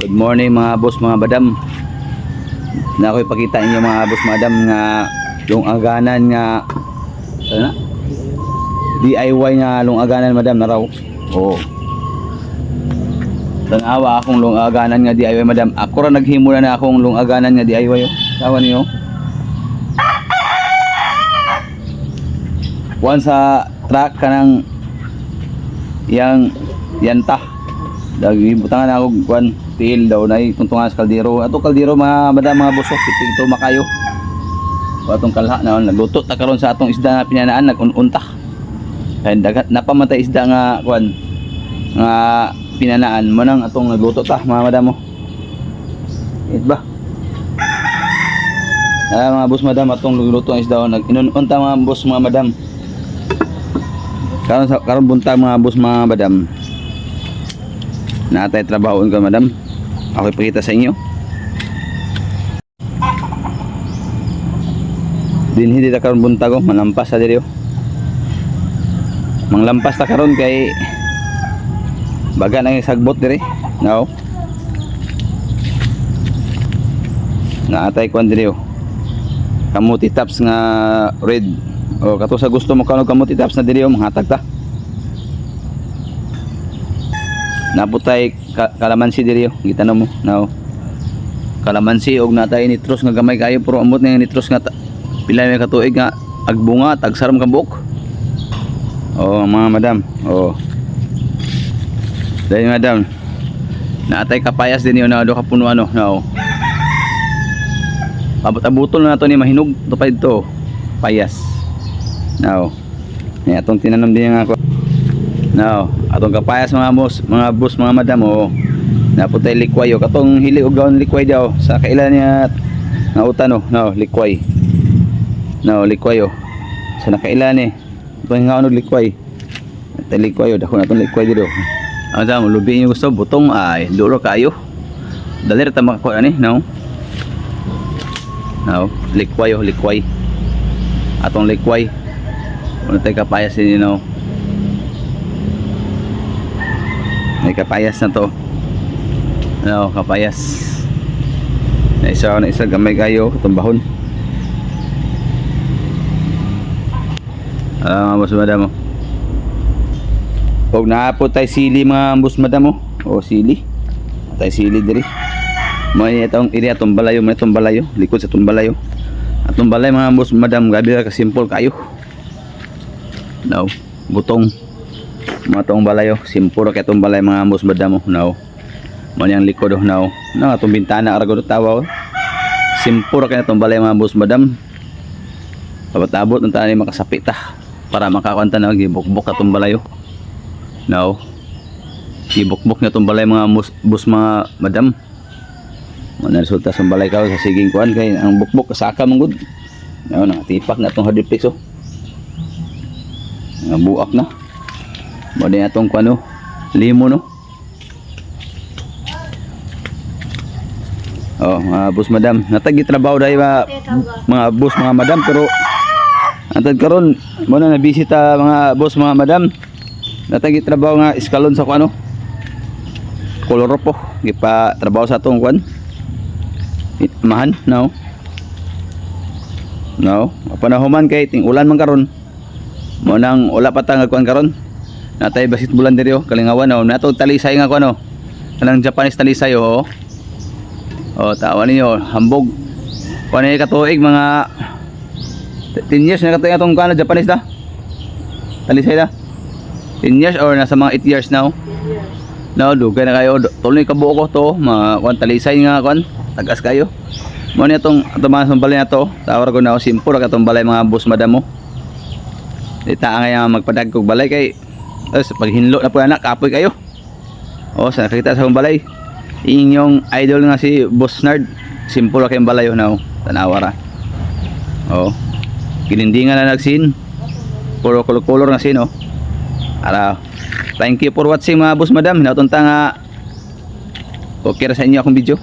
Good morning mga boss, mga madam. Na ako'y pakita inyo mga boss, madam nga yung aganan nga ano? DIY nga long aganan madam na raw. Oo. Tanawa akong long aganan nga DIY madam. Ako ra naghimula na akong long aganan nga DIY. Tawa niyo. Once sa truck kanang yang yanta. Dagi butangan ako kuan til daw na tuntungan sa kaldero. Ato kaldero mga madam mga busok ito makayo. Atong kalha na nagluto ta karon sa atong isda nga pinanaan nagununta. Kay dagat napamatay isda nga kuan nga pinanaan mo nang atong nagluto ta mga madam mo. It ba? Mga boss madam atong nagluto ang isda nag-inunta mga boss mga madam. Karon buntag mga boss mga madam. Natay trabahoon ko madam. Ako ipakita sa inyo. Hindi ta karon buntag ko, malampas sa diri. Manglampas ta karon kay baga nang sagbot diri. Now. Naatay kuan diri. Kamuti tops nga red. O kato sa gusto mo kanog kamuti tops na diri manghatag ta. Naputay kalamansi diri gitanom mo now kalamansi og natay nitros nga gamay kayo pero amot na nitros nga pila may katuig nga agbunga tagsaram ka buok. Oh mga madam, oh dahil madam natay kapayas din yun na do ka puno ano now abot-abutol na to ni mahinog to pa dito payas now ni atong tinanom din nga ako. Now, atong kapayas mga boss, mga madam oh. Naputay likway oh. Katong hili og gawon likway daw sa kailan niya nga utan oh. Now, likway. Now, likway oh. Sa nakailan ni. Atong nga og likway. Tay likway oh, dako na atong likway dito. Madam, lubi niyo gusto butong ay dulo kayo. Dali ra ta makakuha ani, now. Now, likway oh, likway. Atong likway. Ano tay kapayas din no. May kapayas na to. Ano, kapayas. Na isa gamay kayo tumbahon. Boss madam. Og naapot tay sili mga boss madam o sili. Tay sili diri. May itong iri atong balayo, may itong balayo, likod sa itong balayo. Atong balay mga boss madam, gabi ka simple kayo. Now, butong mga tong balayo, simpuro kay tong balay mga boss madam now. Mo yang likod now. Na atong bintana ara gud tawa. Simpuro kay tong balay mga boss madam. Pabatabot ng tani makasapit ta para makakanta na gibukbok atong balayo. Now, gibukbok na tong balay mga boss mga madam. Mana resulta sa balay ka sa siging kuan kay ang bukbok kasaka man gud. Now nakatipak na tong hardiplex oh. Buak na. Mali atong kuano limo no. Oh, mga boss madam, natagi trabaho dai mga boss mga madam pero antad karon mo na bisita mga boss mga madam. Natagi trabaho nga iskalon sa kuano. Koloropo, gipa trabaho sa atong kuan. Mahan now. Now, panahuman kay ting ulan man karon. Mo nang wala pa ta nga kuan karon. Natay basit bulan diri oh, kalingawan oh. Nato talisay nga ko ano. Kanang Japanese talisay oh. Oh, tawa ninyo, hambog. Kuan ni katuig mga 10 years na katuig atong kuan Japanese da. Talisay da. 10 years or nasa mga 8 years now. Now, dugay na kayo. Tuloy ka buo ko to, mga kuan talisay nga kuan, tagas kayo. Mo ni atong mga balay na to, tawar ko na simpuro katong balay mga boss madam mo. Dita nga magpadag kog balay kay pag hinlo na po anak kapoy kayo. O sa nakita sa balay inyong idol nga si Boss Nard simple kayong balayo na tanawara. O kinindingan na nagsin puro color nga sin o. Ara thank you for watching mga boss madam. Hinautunta nga okay ra sa inyo akong video.